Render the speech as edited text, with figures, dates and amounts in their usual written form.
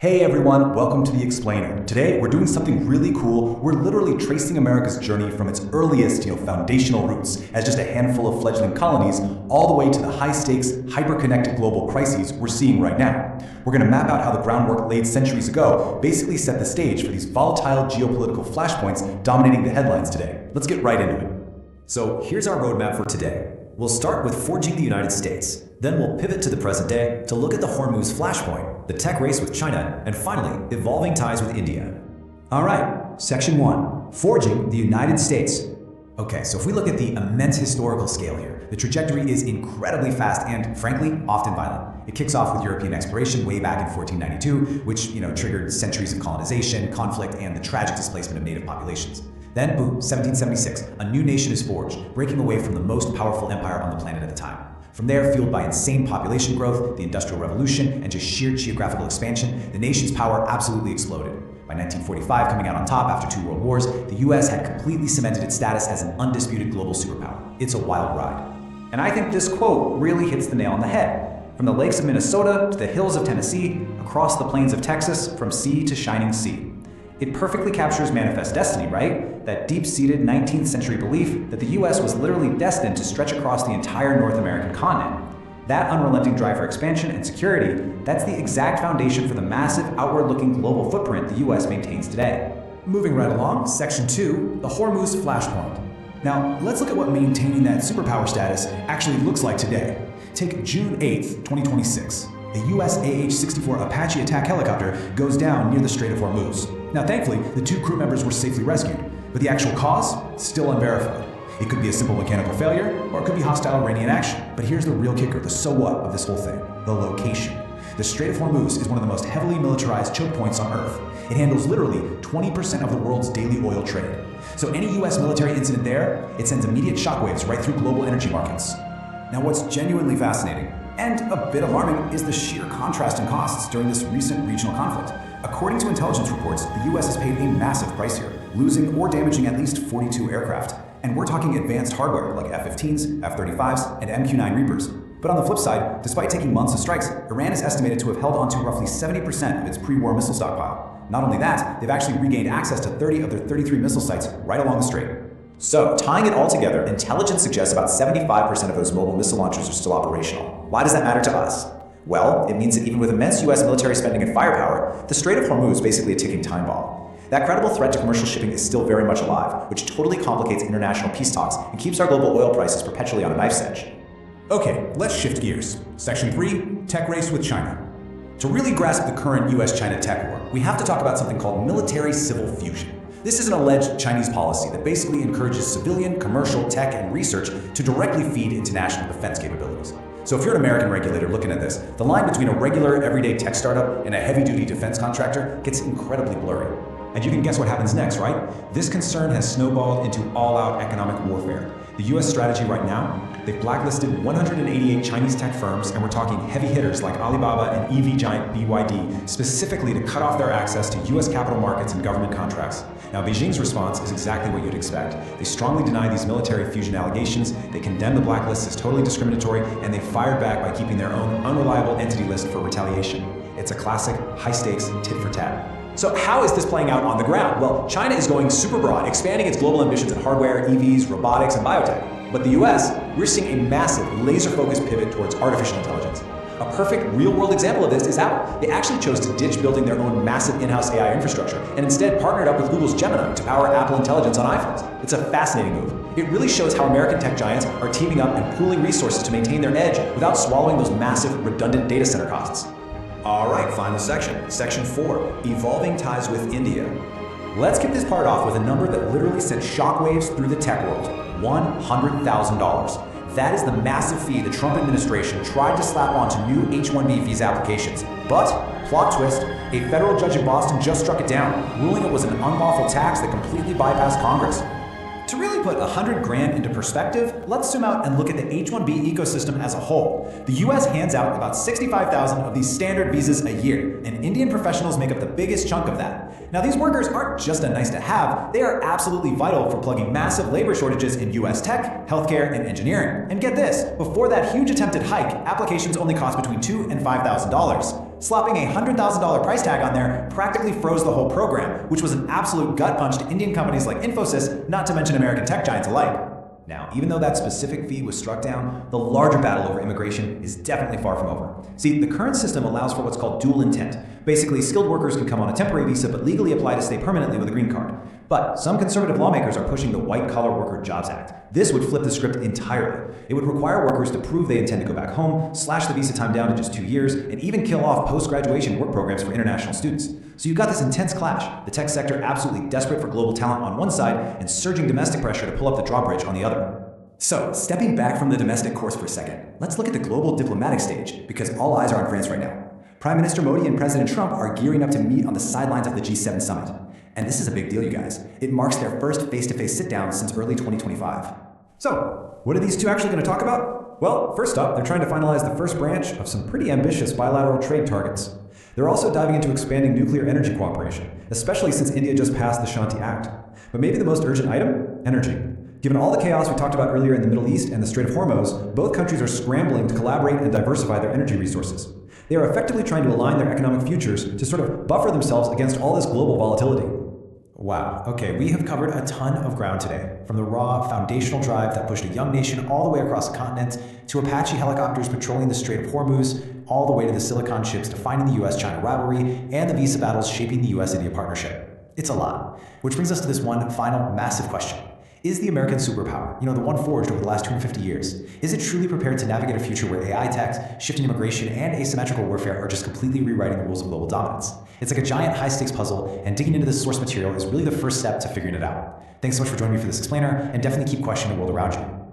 Hey everyone, welcome to The Explainer. Today we're doing something really cool. We're literally tracing America's journey from its earliest, foundational roots as just a handful of fledgling colonies all the way to the high-stakes, hyper-connected global crises we're seeing right now. We're going to map out how the groundwork laid centuries ago basically set the stage for these volatile geopolitical flashpoints dominating the headlines today. Let's get right into it. So here's our roadmap for today. We'll start with forging the United States. Then we'll pivot to the present day to look at the Hormuz flashpoint, the tech race with China, and finally, evolving ties with India. All right, Section 1, Forging the United States. Okay, so if we look at the immense historical scale here, the trajectory is incredibly fast and, frankly, often violent. It kicks off with European exploration way back in 1492, which, triggered centuries of colonization, conflict, and the tragic displacement of native populations. Then, boom, 1776, a new nation is forged, breaking away from the most powerful empire on the planet at the time. From there, fueled by insane population growth, the Industrial Revolution, and just sheer geographical expansion, the nation's power absolutely exploded. By 1945, coming out on top after 2 world wars, the US had completely cemented its status as an undisputed global superpower. It's a wild ride. And I think this quote really hits the nail on the head. From the lakes of Minnesota to the hills of Tennessee, across the plains of Texas, from sea to shining sea. It perfectly captures manifest destiny, right? That deep-seated 19th century belief that the US was literally destined to stretch across the entire North American continent. That unrelenting drive for expansion and security, that's the exact foundation for the massive outward-looking global footprint the US maintains today. Moving right along, Section 2, the Hormuz flashpoint. Now, let's look at what maintaining that superpower status actually looks like today. Take June 8th, 2026. A US AH-64 Apache attack helicopter goes down near the Strait of Hormuz. Now, thankfully, the 2 crew members were safely rescued, but the actual cause? Still unverified. It could be a simple mechanical failure, or it could be hostile Iranian action. But here's the real kicker, the so what of this whole thing, the location. The Strait of Hormuz is one of the most heavily militarized choke points on Earth. It handles literally 20% of the world's daily oil trade. So any US military incident there, it sends immediate shockwaves right through global energy markets. Now, what's genuinely fascinating, and a bit alarming, is the sheer contrast in costs during this recent regional conflict. According to intelligence reports, the US has paid a massive price here, losing or damaging at least 42 aircraft. And we're talking advanced hardware like F-15s, F-35s, and MQ-9 Reapers. But on the flip side, despite taking months of strikes, Iran is estimated to have held onto roughly 70% of its pre-war missile stockpile. Not only that, they've actually regained access to 30 of their 33 missile sites right along the strait. So, tying it all together, intelligence suggests about 75% of those mobile missile launchers are still operational. Why does that matter to us? Well, it means that even with immense US military spending and firepower, the Strait of Hormuz is basically a ticking time bomb. That credible threat to commercial shipping is still very much alive, which totally complicates international peace talks and keeps our global oil prices perpetually on a knife's edge. Okay, let's shift gears. Section 3, Tech Race with China. To really grasp the current US-China tech war, we have to talk about something called military-civil fusion. This is an alleged Chinese policy that basically encourages civilian, commercial, tech, and research to directly feed into national defense capabilities. So if you're an American regulator looking at this, the line between a regular, everyday tech startup and a heavy-duty defense contractor gets incredibly blurry. And you can guess what happens next, right? This concern has snowballed into all-out economic warfare. The US strategy right now, they've blacklisted 188 Chinese tech firms, and we're talking heavy hitters like Alibaba and EV giant BYD, specifically to cut off their access to US capital markets and government contracts. Now, Beijing's response is exactly what you'd expect. They strongly deny these military fusion allegations, they condemn the blacklist as totally discriminatory, and they fired back by keeping their own unreliable entity list for retaliation. It's a classic, high-stakes, tit-for-tat. So how is this playing out on the ground? Well, China is going super broad, expanding its global ambitions in hardware, EVs, robotics, and biotech. But the US, we're seeing a massive, laser-focused pivot towards artificial intelligence. A perfect real-world example of this is Apple. They actually chose to ditch building their own massive in-house AI infrastructure and instead partnered up with Google's Gemini to power Apple Intelligence on iPhones. It's a fascinating move. It really shows how American tech giants are teaming up and pooling resources to maintain their edge without swallowing those massive, redundant data center costs. All right, final section. Section 4, Evolving Ties with India. Let's kick this part off with a number that literally sent shockwaves through the tech world: $100,000. That is the massive fee the Trump administration tried to slap onto new H-1B visa applications. But, plot twist, a federal judge in Boston just struck it down, ruling it was an unlawful tax that completely bypassed Congress. To really put $100,000 into perspective, let's zoom out and look at the H-1B ecosystem as a whole. The US hands out about 65,000 of these standard visas a year, and Indian professionals make up the biggest chunk of that. Now, these workers aren't just a nice to have, they are absolutely vital for plugging massive labor shortages in US tech, healthcare, and engineering. And get this, before that huge attempted hike, applications only cost between $2,000 and $5,000. Slapping a $100,000 price tag on there practically froze the whole program, which was an absolute gut punch to Indian companies like Infosys, not to mention American tech giants alike. Now, even though that specific fee was struck down, the larger battle over immigration is definitely far from over. See, the current system allows for what's called dual intent. Basically, skilled workers can come on a temporary visa but legally apply to stay permanently with a green card. But some conservative lawmakers are pushing the White-Collar Worker Jobs Act. This would flip the script entirely. It would require workers to prove they intend to go back home, slash the visa time down to just 2 years, and even kill off post-graduation work programs for international students. So you've got this intense clash, the tech sector absolutely desperate for global talent on one side and surging domestic pressure to pull up the drawbridge on the other. So, stepping back from the domestic course for a second, let's look at the global diplomatic stage, because all eyes are on France right now. Prime Minister Modi and President Trump are gearing up to meet on the sidelines of the G7 summit. And this is a big deal, you guys. It marks their first face-to-face sit-down since early 2025. So, what are these two actually going to talk about? Well, first up, they're trying to finalize the first branch of some pretty ambitious bilateral trade targets. They're also diving into expanding nuclear energy cooperation, especially since India just passed the Shanti Act. But maybe the most urgent item? Energy. Given all the chaos we talked about earlier in the Middle East and the Strait of Hormuz, both countries are scrambling to collaborate and diversify their energy resources. They are effectively trying to align their economic futures to sort of buffer themselves against all this global volatility. Wow, okay, we have covered a ton of ground today. From the raw, foundational drive that pushed a young nation all the way across the continent, to Apache helicopters patrolling the Strait of Hormuz, all the way to the Silicon ships defining the US-China rivalry, and the visa battles shaping the US-India partnership. It's a lot. Which brings us to this one final massive question. Is the American superpower, the one forged over the last 250 years, is it truly prepared to navigate a future where AI tech, shifting immigration, and asymmetrical warfare are just completely rewriting the rules of global dominance? It's like a giant high-stakes puzzle, and digging into this source material is really the first step to figuring it out. Thanks so much for joining me for this explainer, and definitely keep questioning the world around you.